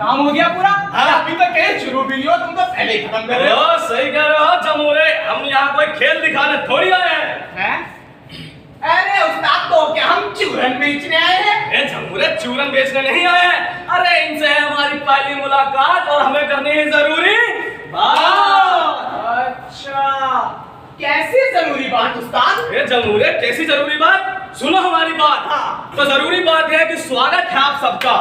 काम हो गया पूरा। अभी तक कहीं शुरू भी नहीं हो, तुम तो पहले ही खत्म कर रहे हो। सही कह रहे हो जमूरे, हम यहाँ कोई खेल दिखाने थोड़ी आए हैं। अरे उस्ताद तो क्या हम चूरन बेचने आए हैं? जमूरे चूरन बेचने नहीं आए हैं। अरे इनसे है हमारी पहली मुलाकात और हमें करनी है जरूरी बात। अच्छा कैसी जरूरी बात उस्ताद? ये जमूरे कैसी जरूरी बात? सुनो हमारी बात। हाँ तो जरूरी बात है कि स्वागत है आप सबका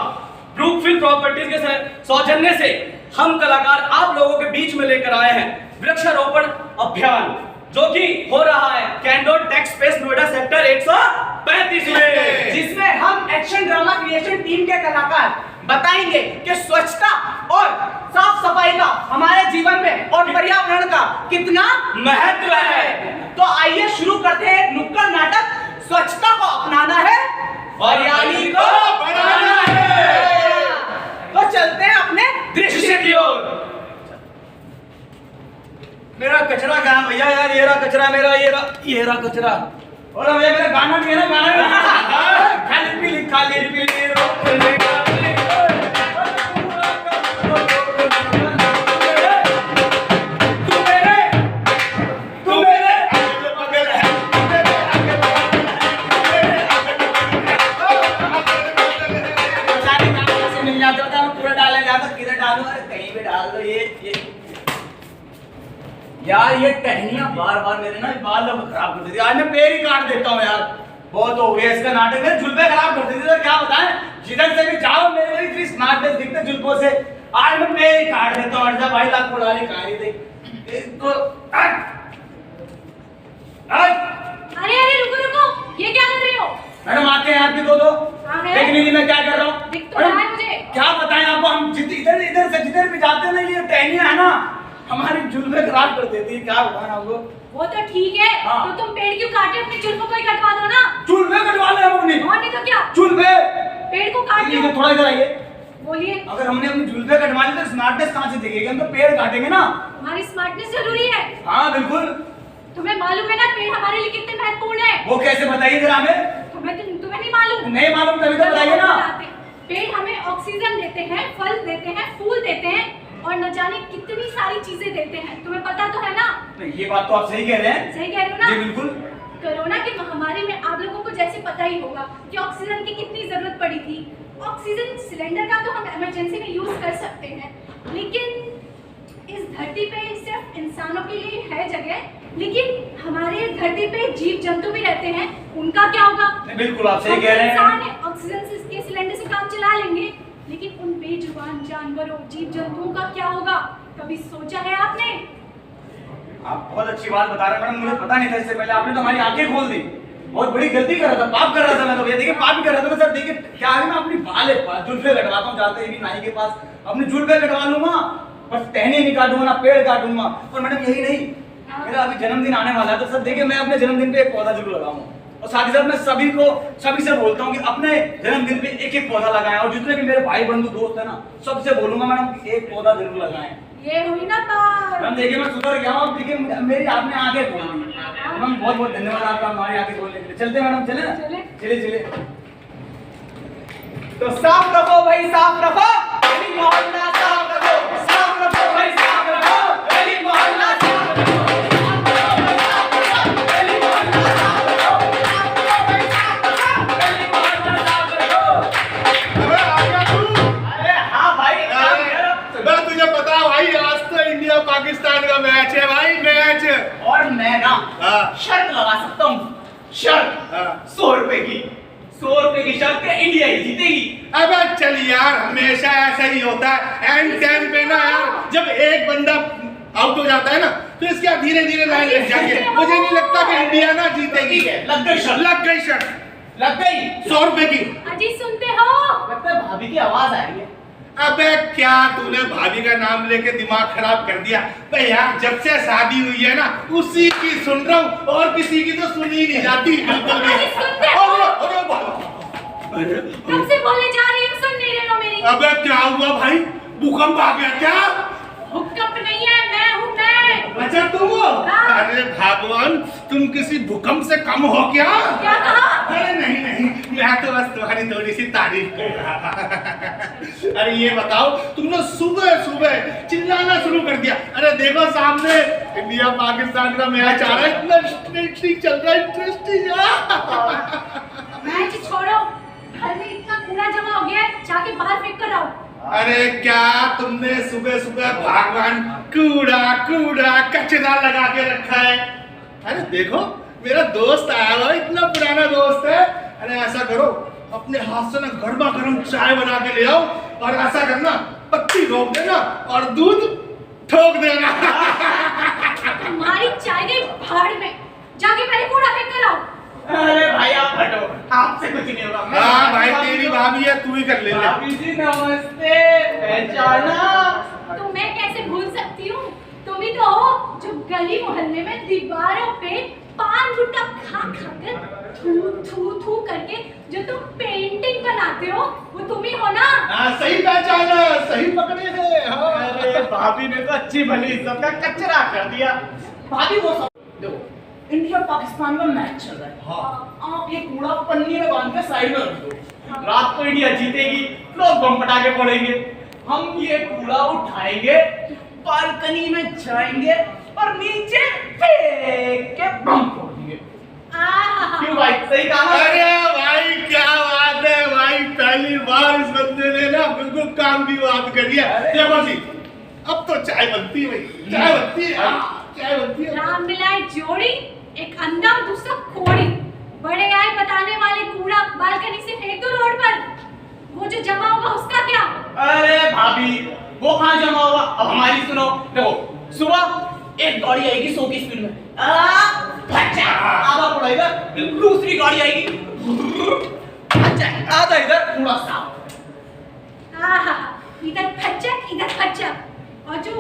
ब्रूकफील्ड प्रॉपर्टीज के सौजन्य से हम कलाकार आप लोगों के बीच में लेकर आए हैं वृक्षारोपण अभियान, जो कि हो रहा है candour tech space Noida sector 135 में, जिसमें हम एक्शन ड्रामा क्रिएशन टीम के कलाकार बताएंगे कि स्वच्छता और साफ सफाई का हमारे जीवन में और पर्यावरण का कितना महत्व है। तो आइए शुरू करते हैं एक नुक्कड़ नाटक, स्वच्छता को अपनाना है हरियाली को बढ़ाना है। तो चलते हैं अपने दृश्य की ओर। मेरा कचरा कहाँ भैया? यार ये रहा कचरा मेरा, ये रहा कचरा। और भैया मेरा गाना भी है ना, गाना भी खाली पीली खाली पीली रोकने का यार ये टहनियां बार बार मेरे ना बाल खराब कर देती है। आज मैं पैर ही काट देता हूँ यार, बहुत हो गया इसका नाटक। मेरे जुल्फे खराब कर देती है, क्या बताएं? जिधर से भी जाओ मेरे को इतनी स्मार्टनेस दिखते जुल्फों से। आज मैं पैर ही काट देता हूँ। अर्जा भाई लाख पुरानी कहानी थी इसको। अरे रुको रुको, ये क्या कर रहे हो? मैडम आते हैं आपकी दो देख लीजिए मैं क्या कर रहा हूँ। दिख तो रहा है मुझे। क्या बताएं आपको, हम इधर इधर से जिधर भी जाते हैं ना, ये टहनियां है ना हमारी जुल्फे खराब कर देती है। क्या बताएं आपको? वो तो ठीक है। हाँ। तो तुम पेड़ क्यों काटे? अपने जुल्फों को ही कटवा दो ना। जुल्फे कटवा ले हम अपनी। और नहीं तो क्या? जुल्फे पेड़ को काट ये दो। थोड़ा इधर आइए। बोलिए। अगर हमने अपनी जुल्फे कटवा ली तो स्मार्टनेस कहाँ से दिखेगी? हम तो पेड़ काटेंगे ना। हमारी स्मार्टनेस जरूरी है। हाँ बिल्कुल। तुम्हें मालूम है ना पेड़ हमारे लिए कितने महत्वपूर्ण है? वो कैसे बताइए जरा हमें। तुम्हें तुम्हें नहीं मालूम? नहीं मालूम तभी तो बताइए ना। बताते हैं। पेड़ हमें ऑक्सीजन देते हैं, फल देते हैं, फूल देते हैं और न जाने कितनी सारी चीजें देते हैं। तुम्हें पता तो है ना? नहीं, ये बात तो आप सही कह रहे हैं। सही कह रहे हो ना? जी बिल्कुल। कोरोना की महामारी में आप लोगों को जैसे पता ही होगा कि ऑक्सीजन की कितनी जरूरत पड़ी थी। ऑक्सीजन सिलेंडर का तो हम इमरजेंसी में यूज कर सकते हैं, लेकिन इस धरती पे सिर्फ इंसानों के लिए है जगह, लेकिन हमारे धरती पे जीव जंतु भी रहते हैं, उनका क्या होगा? बिल्कुल आप सही कह रहे हैं। इंसान है, ऑक्सीजन के सिलेंडर से काम चला लेंगे, लेकिन उन बेजुबान जानवरों, जीव जंतुओं का क्या होगा? कभी सोचा है आपने? आप बहुत अच्छी बात बता रहे हैं मैडम, मुझे पता नहीं था इससे पहले, आपने तो हमारी आंखें खोल दी। बहुत बड़ी गलती कर रहा था, पाप कर रहा था मैं तो। भैया देखिए पाप ही कर रहा था मैं सर। देखिए क्या है, मैं अपनी जुल्फे कटवाता हूँ, जाते ही नाई के पास अपनी जुल्फे कटवा लूंगा, बस टहनी नहीं काटूंगा ना पेड़ काटूंगा। और मैडम यही नहीं, मेरा अभी जन्मदिन आने वाला है, तो सर देखिए मैं अपने जन्मदिन पे एक पौधा जरूर लगाऊंगा। और साथ ही साथ मैं सभी से बोलता हूँ कि अपने जन्मदिन पे एक एक पौधा लगाएं। और जितने भी मेरे भाई बंधु दोस्त है ना, सबसे बोलूंगा मैडम एक पौधा जरूर लगाएं। ये हुई ना बात। मैम देखिए मैं सुधर गया हूँ। देखिए मेरी आपने आंखें खोल दी मैम, बहुत बहुत धन्यवाद आपका हमारी आंखें खोलने के लिए। चलते मैडम, चले ना? चले। तो साफ रखो भाई, साफ रखो गली मोहल्ला, साफ रखो, साफ रखो भाई, साफ रखो गली मोहल्ला, साफ रखो, गली मोहल्ला, साफ रखो, साफ रखो भाई, साफ रखो गली मोहल्ला, साफ रखो। अबे आ गया तू? अरे हाँ भाई, बे तुझे पता है भाई, आज तो इंडिया पाकिस्तान का मैच है भाई, मैच। और मैं ना हाँ। शर्त लगा सकता हूँ, शर्त हाँ। 100 रुपए की, 100 रुपए की शर्त है, इंडिया ही जीतेगी। अबे चल यार, हमेशा ऐसा ही होता है एंड टाइम पे ना यार, जब एक बंदा आउट हो जाता है ना, तो इसके धीरे धीरे लाइन लग जाती है। मुझे नहीं लगता कि इंडिया ना जीतेगी। ठीक है, लग गई शर्त, लग गई शर्ट, लग गई 100 रुपए की। अजी सुनते हो? लगता है भाभी की आवाज आ रही है। अबे क्या तूने भाभी का नाम लेके दिमाग खराब कर दिया? भाई यार जब से शादी हुई है ना, उसी की सुन रहा हूँ, और किसी की तो सुनी नहीं जाती बिल्कुल भी। अरे सुनते हो? कब से बोले जा रही हो, सुन नहीं रहे हो मेरी? अबे क्या हुआ भाई, भूकंप आ गया क्या? भूकंप नहीं है, मैं हूँ मैं। अच्छा तुम हो? हाँ। अरे भगवान, तुम किसी भूकंप से कम हो क्या? क्या कहा? अरे नहीं, मैं तो बस तुम्हारी थोड़ी सी तारीफ कर रहा था। अरे ये बताओ, तुमने सुबह सुबह चिल्लाना शुरू कर दिया। अरे देखो सामने इंडिया पाकिस्तान का मैच आ रहा है, इतना इंटरेस्टिंग चल रहा है, इंटरेस्टिंग। मैच छोड़ो, घर में इतना कूड़ा जमा हो गया है, जाके बाहर फेंक कर आओ। अरे क्या तुमने सुबह सुबह भगवान कूड़ा कचरा लगा के रखा है? अरे देखो मेरा दोस्त आया हुआ, इतना पुराना दोस्त है। अरे ऐसा करो, अपने हाथ से ना गर्मा गर्म चाय बना के ले आओ, और ऐसा करना पत्ती रोक देना और दूध ठोक देना। तुम्हारी चाय गई भाड़ में, जाके पहले कूड़ा फेंक कर आओ। अरे भाई आप हटो, आपसे कुछ नहीं होगा। मैं हाँ भाई तेरी भाभी है, तू ही कर ले। भाभी जी नमस्ते, पहचाना? तो मैं कैसे भूल सकती हूँ? तुम ही तो हो जो गली मोहल्ले में दीवारों पे पान गुट्टा खा कर थू करके जो तुम पेंटिंग बनाते हो, वो तुम ही हो ना? हाँ सही पहचाना, सही पकड़े है। हाँ। अरे भाभी ने तो अच्छी भली सबका कचरा कर दिया। भाभी वो सब देखो, इंडिया पाकिस्तान का मैच चल रहा है। हाँ। आप ये कूड़ा पन्नी में बांध के साइड में रख दो। रात को इंडिया जीतेगी, लोग बम पटाखे फोड़ेंगे, हम ये कूड़ा उठाएंगे, बालकनी में जाएंगे और नीचे फेंक के बम फोड़ देंगे। क्यों भाई, सही कहा ना? अरे भाई क्या बात है भाई, पहली बार इस बंदे ने ना बिल्कुल काम की बात करी है। देखो जी, अब तो चाय बनती है भाई, चाय बनती है। चाय बनती है। राम मिलाए जोड़ी, एक अंधा और दूसरा कोड़ी। बड़े आए बताने वाले कूड़ा बालकनी से फेंक दो रोड पर, वो जो जमा होगा उसका क्या? अरे भाभी वो कहाँ जमा होगा? अब हमारी सुनो। देखो सुबह एक गाड़ी आएगी 100 की स्पीड में, आधा पड़ेगा, दूसरी गाड़ी आएगी, आधा इधर पूरा साफ। आहा, इधर फच्चक इधर फच्चक। और जो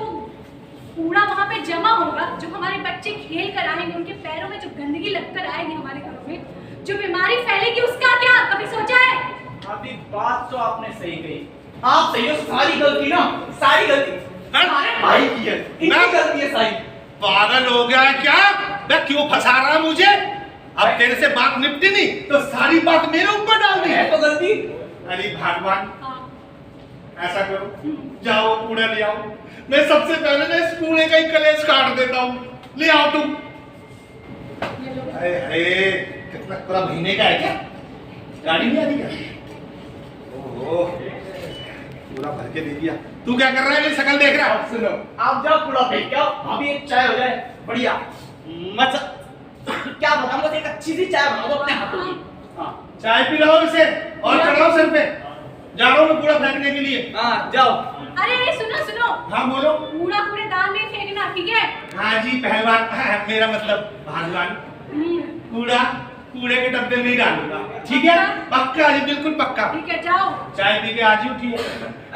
कूड़ा वहाँ पे जमा होगा, जो हमारे बच्चे खेल कर आएंगे, उनके पैरों में जो गंदगी लगकर आएगी हमारे घरों में, जो बीमारी फैलेगी, उसका क्या? कभी सोचा है? अभी बात तो आपने सही कही, आप सही हो। सारी गलती ना, सारी गलती हमारे भाई की है, इनकी गलती है सारी। पागल हो गया है क्या? मैं क्यों फंसा रहा मुझे? अब तेरे से बात निपटी नहीं तो सारी बात मेरे ऊपर डाल दी है तो गलती। अरे भगवान, हाँ। ऐसा करो, जाओ कूड़ा ले आओ। मैं सबसे पहले ना इस कूड़े का ही कलेश काट देता हूँ। ले आओ तुम। ये लो। अरे अरे, कितना पूरा महीने का है क्या? गाड़ी नहीं आ रही क्या? ओहो, पूरा भर के दे दिया। तू क्या कर रहा है? मेरी शक्ल देख रहा है? अब सुनो, आप जाओ कूड़ा फेंक के आओ, अभी एक चाय हो जाए बढ़िया। मजा क्या बताऊं, बस एक अच्छी सी चाय बना दो अपने हाथों की। हाँ चाय पिलाओ इसे और चढ़ाओ सिर पे। जा रहा हूँ मैं कूड़ा फेंकने के लिए। हाँ जाओ। अरे सुनो सुनो, हाँ बोलो। कूड़ा कूड़ेदान में फेंकना, ठीक है? हाँ जी पहलवान, हाँ, मेरा मतलब भागवान। कूड़ा कूड़े के डब्बे में ही डालूंगा, ठीक है? पक्का जी, बिल्कुल पक्का। ठीक है, जाओ। चाय पी के आज ही उठी है।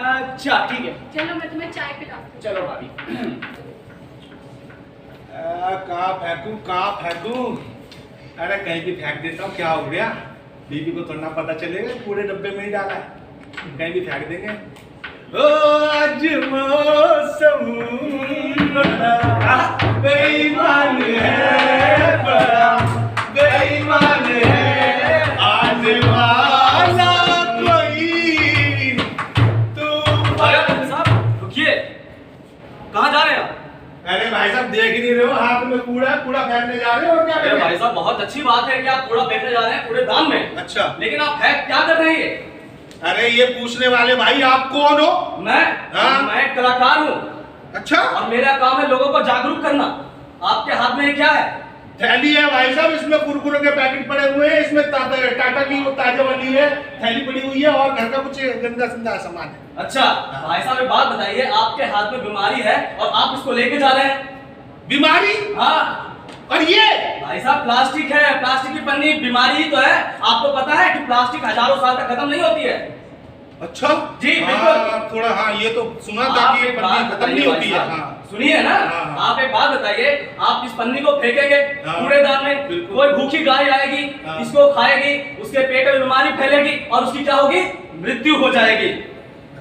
अच्छा ठीक है, चलो मैं तुम्हें चाय पिलाती हूँ। चलो भाभी। कहाँ फेंकूं? अरे कहीं भी फेंक देता हूँ, क्या हो गया? बीबी को थोड़ा पता चलेगा पूरे डब्बे में ही डाला है, कहीं भी फेंक देंगे। ओ आज मौसम बड़ा बेईमान है, बड़ा बेईमान है, आज वाला कोई तू। अरे साहब रुकिए, कहाँ जा रहे हैं आप? अरे भाई साहब देख ही नहीं रहे हो, हाथ में कूड़ा फेंकने जा रहे हो और क्या कर अरे रहे हो? भाई साहब बहुत अच्छी बात है कि आप कूड़ा फेंकने जा रहे हैं कूड़ेदान में, अच्छा, लेकिन आप फेंक क्या कर रहे हैं? अरे ये पूछने वाले भाई आप कौन हो? मैं एक कलाकार हूँ अच्छा, और मेरा काम है लोगों को जागरूक करना। आपके हाथ में ये क्या है? थैली है भाई साहब, इसमें कुरकुरे के पैकेट पड़े हुए हैं, इसमें टाटा की वो ताजा वाली है, थैली पड़ी हुई है और घर का कुछ गंदा संदा सामान है। अच्छा भाई साहब एक बात बताइए, आपके हाथ में बीमारी है और आप इसको लेके जा रहे हैं? बीमारी? हाँ और ये भाई साहब प्लास्टिक है, प्लास्टिक की पन्नी बीमारी ही तो है। आपको पता है कि प्लास्टिक हजारों साल तक खत्म नहीं होती है। अच्छा जी, बिल्कुल। हाँ, थोड़ा हाँ ये तो सुना था आप कि एक पन्नी बात खत्म नहीं बताइए होती है। भाई साहब, हाँ सुनिए ना, हाँ। आप एक बात बताइए, आप इस पन्नी को फेंकेंगे हाँ। कूड़ेदान में, बिल्कुल। कोई भूखी गाय आएगी, हाँ। इसको खाएगी, उसके पेट में बीमारी फैलेगी और उसकी क्या होगी? मृत्यु हो जाएगी।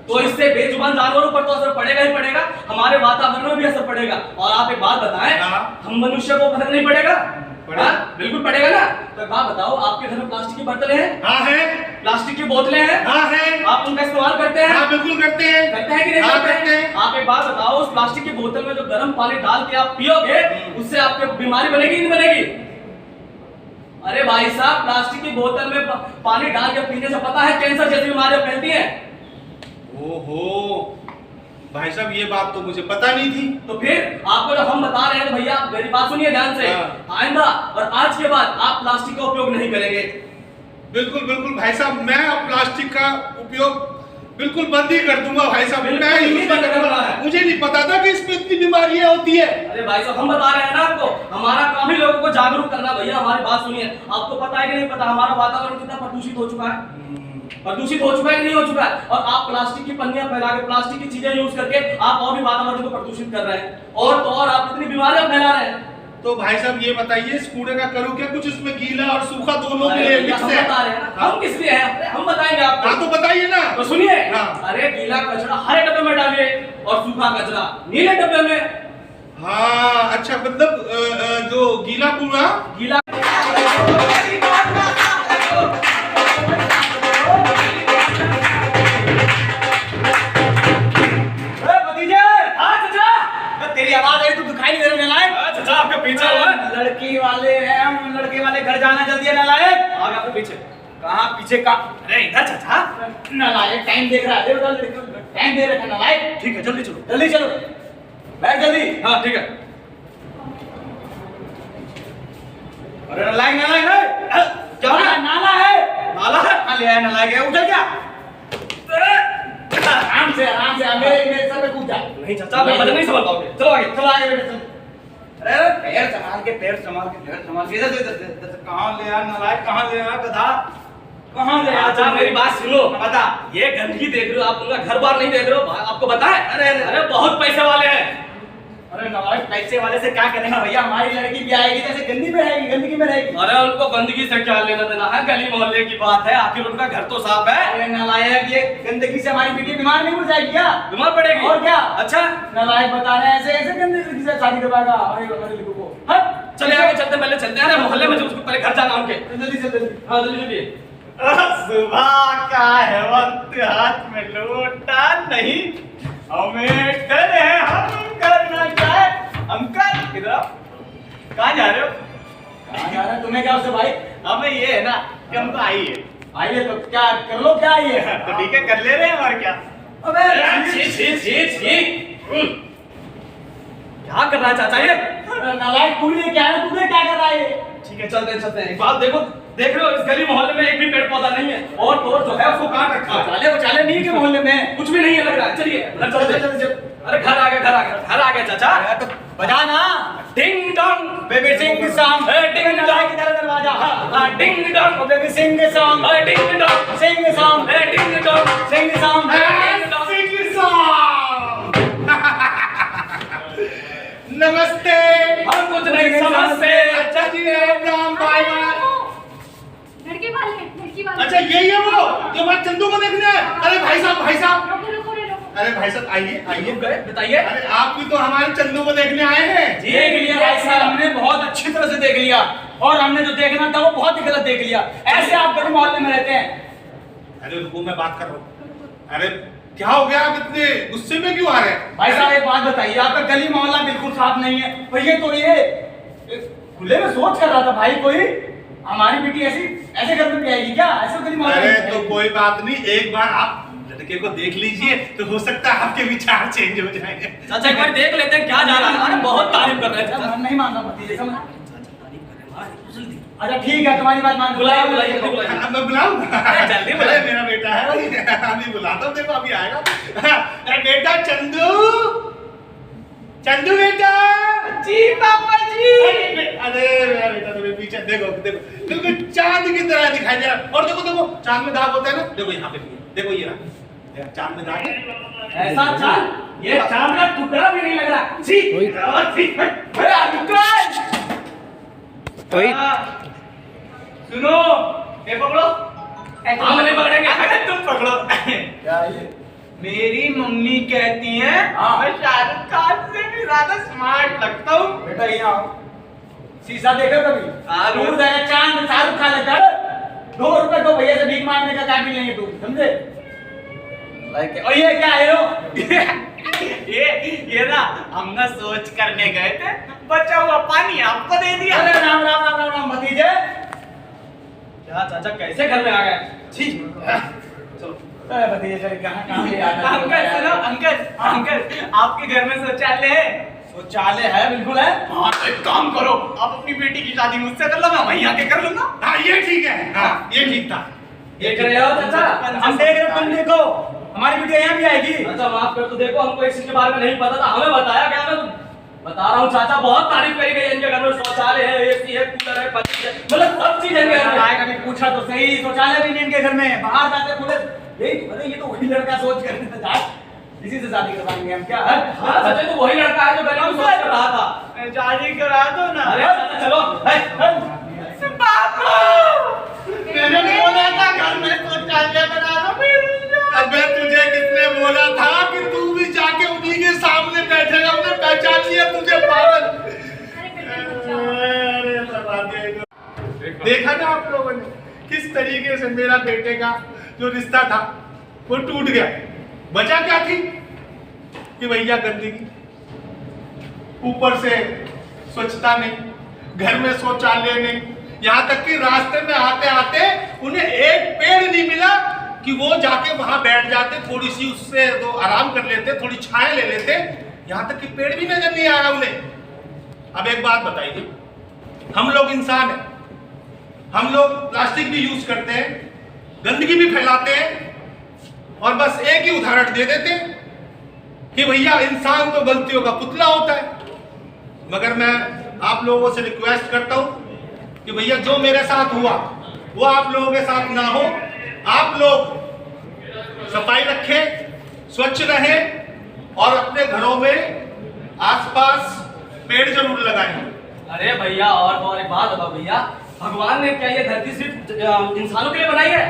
तो इससे बेजुबान जानवरों पर तो असर पड़ेगा ही पड़ेगा, हमारे वातावरण में भी असर पड़ेगा। और आप एक बात बताएं, हाँ। हम मनुष्य को फर्क नहीं पड़ेगा? पड़ेगा। हाँ, बिल्कुल पड़ेगा ना। तो एक बात बताओ, आपके घर में प्लास्टिक की बर्तनें हैं, हाँ है, प्लास्टिक की बोतलें हैं, हाँ है, आप उनका इस्तेमाल करते हैं? हाँ बिल्कुल करते हैं। करते हैं कि नहीं हाँ, करते करते हैं। आप एक बात बताओ, उस प्लास्टिक की बोतल में जो गर्म पानी डाल के आप पियोगे, उससे आपके बीमारी बनेगी नहीं बनेगी? अरे भाई साहब प्लास्टिक की बोतल में पानी डाल के पीने से पता है कैंसर जैसी बीमारियां फैलती हैं। ओहो भाई साहब ये बात तो मुझे पता नहीं थी। तो फिर आपको जब हम बता रहे हैं तो भैया आप मेरी बात सुनिए ध्यान से। हाँ। आइंदा और आज के बाद आप प्लास्टिक का उपयोग नहीं करेंगे। बिल्कुल बिल्कुल भाई साहब, मैं अब प्लास्टिक का उपयोग बिल्कुल बंद ही कर दूंगा भाई साहब। बिल्कुल मैं ही यूज बंद नहीं करना करूंगा। है। मुझे नहीं पता था कि इसमें इतनी बीमारियां होती है। अरे भाई साहब हम बता रहे हैं ना आपको, हमारा काम ही लोगों को जागरूक करना। भैया हमारी बात सुनिए, आपको पता है कि नहीं पता हमारा वातावरण कितना प्रदूषित हो चुका है? प्रदूषित हो चुका है कि नहीं हो चुका है? और आप प्लास्टिक की पन्नियां फैला के, प्लास्टिक की चीजें यूज करके आप और भी वातावरण को प्रदूषित कर रहे हैं, और तो और आप इतनी बीमारियां फैला रहे हैं। तो भाई साहब ये बताइए इस कूड़े का करूं क्या? कुछ इसमें गीला और सूखा दोनों के अरे लिए भैया, मिक्स हम है। बता रहे हैं ना, हम किस लिए हैं? अरे हम बताएंगे आपको। हाँ तो बताइए ना। तो सुनिए, हाँ। अरे गीला कचरा हरे डब्बे में डालिए और सूखा कचरा नीले डब्बे में। हाँ अच्छा, मतलब जो गीला कूड़ा गीला भतीजे, हाँ चाचा, तेरी आवाज आई तो दिखाई नहीं दे रहा नालायक। हाँ, चाचा आपके पीछे हुआ है। लड़की वाले हैं हम, लड़के वाले घर जाना जल्दी है नालायक। आगे आपके पीछे। कहाँ पीछे का? अरे इधर चाचा। नालायक टाइम देख रहा है, टाइम दे रखा है नालायक। ठीक है जल्दी चलो। जल्दी चलो, बैठ जल्दी। हाँ ठीक है। अरे नालायक नालायक है, क्या हो गया? नाला है, नाला है? नाला ले आया नालायक है, उठा क्या? आराम से मेरे सर पे कूद जा। नहीं चाचा मैं वजन नहीं संभाल पाओगे, चलो आगे। चलो आगे बेटे चल। अरे पैर संभाल के, पैर संभाल के, पैर संभाल के। इधर कहाँ ले आया नालायक, कहाँ ले आया गधा, कहाँ ले आया? चाचा मेरी बात सुनो, बता। ये गंदगी देख रहे हो आप, उनका घर बार नहीं देख रहे हो, आपको पता है? अरे बहुत पैसे वाले हैं। अरे नालायक पैसे वाले से क्या करेंगे भैया? हमारी लड़की भी आएगी जैसे गंदी में रहेगी, गंदगी में रहेगी। अरे उनको गंदगी से क्या लेना देना है, गली मोहल्ले की बात है, आखिर उनका घर तो साफ है। अरे नालायक, ये गंदगी से हमारी बेटी बीमार नहीं हो जाएगी क्या? बीमार पड़ेगी और क्या? अच्छा नालायक बता रहे हैं ऐसे ऐसे गंदी लड़की से शादी करवाएगा हमारी लड़की को। हट चले आगे चलते, पहले चलते हैं। अरे मोहल्ले में जो उसको पहले घर जाना उनके। जल्दी से जल्दी। हाँ जल्दी जल्दी। सुबह का है वक्त, हाथ में लोटा नहीं, हमें डर है हम करना चाहे। अंकल इधर आओ। कहाँ जा रहे हो? कहाँ जा रहे हो? तुम्हें क्या उससे भाई? हमें ये है ना कि हम तो आइए, आइए तो क्या कर लो, क्या आइए? तो ठीक है कर ले रहे हैं और क्या। अबे छी छी छी छी। क्या कर रहा है चाचा ये? नालायक पूरी क्या है, तुम्हें क्या कर रहा है ये? ठीक है चलते हैं चलते हैं। एक बात देखो, देख रहे हो इस गली मोहल्ले में एक भी पेड़ पौधा नहीं है, और तो और जो है उसको काट रखा है। उचाले नहीं के मोहल्ले में कुछ भी नहीं है लग रहा है। चलिए घर चलते हैं। अरे घर आ गया घर आ गया घर आ गया चाचा। तो बजा ना। Ding dong baby Singh song, ding dong की तरह दरवाजा। हाँ ding dong baby Singh song, ding dong Singh song, ding dong Singh song. नमस्ते। हम कुछ नहीं समझते। अच्छा जी, राम बाय बाय। लड़के वाले, लड़की वाले। अच्छा यही है वो जो हमारे चंदू को देखने है। अरे भाई साहब, भाई साहब, रोको रोको रे रोको। अरे भाई साहब आइए आइए। गए बताइए। अरे आप भी तो हमारे चंदू को देखने आए हैं। देख लिया भाई साहब, हमने बहुत अच्छी तरह से देख लिया, और हमने जो देखना था वो बहुत ही गलत देख लिया। ऐसे आप गली मोहल्ले में रहते हैं? अरे रुको, मैं बात कर रहा हूँ। अरे क्या हो गया, आप इतने गुस्से में क्यों आ रहे हैं? भाई साहब एक बात बताइए, आपका गली मोहल्ला बिल्कुल साफ नहीं है, और ये तो ये खुले में सोच कर रहा था भाई, कोई हमारी बेटी ऐसी ऐसे घर में भी आएगी क्या? ऐसे गली मोहल्ला अरे में तो आएगी? कोई बात नहीं, एक बार आप लड़के को देख लीजिए तो हो सकता है आपके विचार चेंज हो जाएंगे। चाचा एक बार देख लेते हैं क्या जा रहा है। अरे बहुत तारीफ कर रहे हैं चाचा। हम नहीं मानना भतीजे, समझ? तारीफ कर रहे हैं जल्दी। अच्छा ठीक है, तुम्हारी बात मान। बुलाइए बुलाइए जल्दी बुलाइए। अब मैं बुलाऊं? अरे जल्दी बुलाइए। अरे मेरा बेटा है भाई, अभी बुलाता हूँ, देखो अभी आएगा। अरे बेटा चंदू, चंदू बेटा। जी पापा जी। अरे मेरा बेटा तो पीछे देखो देखो, बिल्कुल चांद की तरह दिखाई दे रहा है। और देखो देखो, चांद में दाग होता है ना, देखो यहाँ पे भी है। देखो ये रहा, चांद में दाग है। ऐसा चांद, ये चांद का टुकड़ा भी नहीं लग रहा। जी अरे अंकल सुनो, ये पकड़ो। हम नहीं पकड़ेंगे। अरे तुम पकड़ो। क्या ये? मेरी मम्मी कहती है हाँ। मैं शाहरुख खान से भी ज्यादा स्मार्ट लगता हूँ। बेटा ये आओ, शीशा देखो कभी? हाँ, दूर जाएगा चांद, शाहरुख खान लगता है। 2 रुपए दो भैया से भीख मांगने का काबिल नहीं है तू, समझे? लाइक। और ये क्या है यो? ये ना हम ना सोच करने गए थे, बचा हुआ पानी आपको दे दिया। अरे राम राम राम राम राम भतीजे। क्या चाचा कैसे घर में आ गए? जी चलो। अरे भतीजे चल, कहाँ कहाँ ले आता है? अंकल सुनो, अंकल आपके घर में शौचालय है? शौचालय है, बिल्कुल है। हाँ तो एक काम करो, आप अपनी बेटी की शादी मुझसे कर लो, मैं वहीं आके कर लूंगा। हाँ ये ठीक है, हाँ ये ठीक था। देख रहे हो चाचा? हम देख रहे, तुम देखो, हमारी बेटी यहाँ भी आएगी। अच्छा माफ कर, तो देखो हमको इस चीज के बारे में नहीं पता था, हमें बताया क्या? मैं बता रहा हूँ चाचा, बहुत तारीफ करी गई इनके घर में। शौचालय है, एसी है, कूलर है, पति है, मतलब सब चीज है इनके घर में। आए कभी पूछा तो सही, शौचालय भी नहीं इनके घर में, बाहर जाते खुले। यही अरे ये तो वही लड़का सोच कर रहा था, इसी से शादी करवाएंगे हम क्या? हाँ सच्चे तो वही लड़का है जो गली में सोच कर रहा था। शादी करा दो ना। अरे चाचा चलो। बापू, मैंने बोला था घर में शौचालय बना दो फिर। अबे तुझे किसने बोला था कि तू भी जाके उन्हीं के सामने बैठेगा? उन्हें पहचान लिया तुझे, पागल। अरे बेटे रुक जाओ। अरे बर्बाद। देखा ना आप लोगों ने किस तरीके से मेरा बेटे का जो रिश्ता था वो टूट गया। बचा क्या थी कि भैया गंदगी, ऊपर से स्वच्छता नहीं, घर में शौचालय नहीं, यहाँ तक कि रास्ते में आते आते उन्हें एक पेड़ नहीं मिला कि वो जाके वहां बैठ जाते, थोड़ी सी उससे वो आराम कर लेते, थोड़ी छाया ले लेते। यहाँ तक कि पेड़ भी नजर नहीं आ रहा उन्हें। अब एक बात बताइए, हम लोग इंसान हैं, हम लोग प्लास्टिक भी यूज करते हैं, गंदगी भी फैलाते हैं, और बस एक ही उदाहरण दे देते हैं कि भैया इंसान तो गलतियों का पुतला होता है। मगर मैं आप लोगों से रिक्वेस्ट करता हूं कि भैया जो मेरे साथ हुआ वो आप लोगों के साथ ना हो। आप लोग सफाई रखें, स्वच्छ रहें, और अपने घरों में आसपास पेड़ जरूर लगाएं। अरे भैया और एक बात बताओ भैया, भगवान ने क्या ये धरती सिर्फ इंसानों के लिए बनाई है?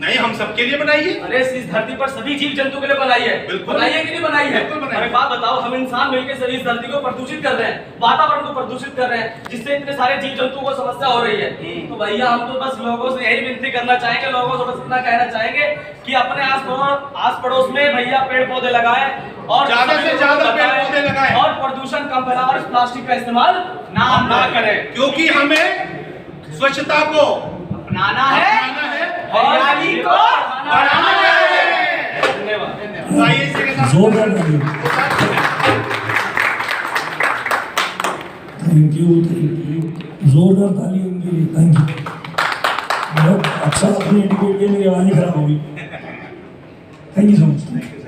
नहीं, हम सबके लिए बनाइए। अरे इस धरती पर सभी जीव जंतु के लिए बनाई है। बिल्कुल। बनाई है कि नहीं बनाई है? बिल्कुल बनाई है। अरे बात बताओ, हम इंसान मिलकर सभी इस धरती को प्रदूषित कर रहे हैं, वातावरण को प्रदूषित कर रहे हैं, जिससे इतने सारे जीव जंतुओं को समस्या हो रही है। तो भैया हम तो बस लोगों से यही विनती करना चाहेंगे, लोगों से बस इतना कहना चाहेंगे कि अपने आस पड़ोस में भैया पेड़ पौधे लगाएं और ज्यादा से ज्यादा पेड़ पौधे लगाएं और प्रदूषण कम फैलाएं और प्लास्टिक का इस्तेमाल ना करें, क्योंकि हमें स्वच्छता को अपनाना है और हरियाली को बढ़ाना है। धन्यवाद। तो आइए इसी के साथ जोरदार ताली। थैंक यू, जोरदार ताली उनके लिए, थैंक यू। बहुत अच्छा आपने एडिकेट किया, मेरी आवाज़ खराब होगी। Thank you so much.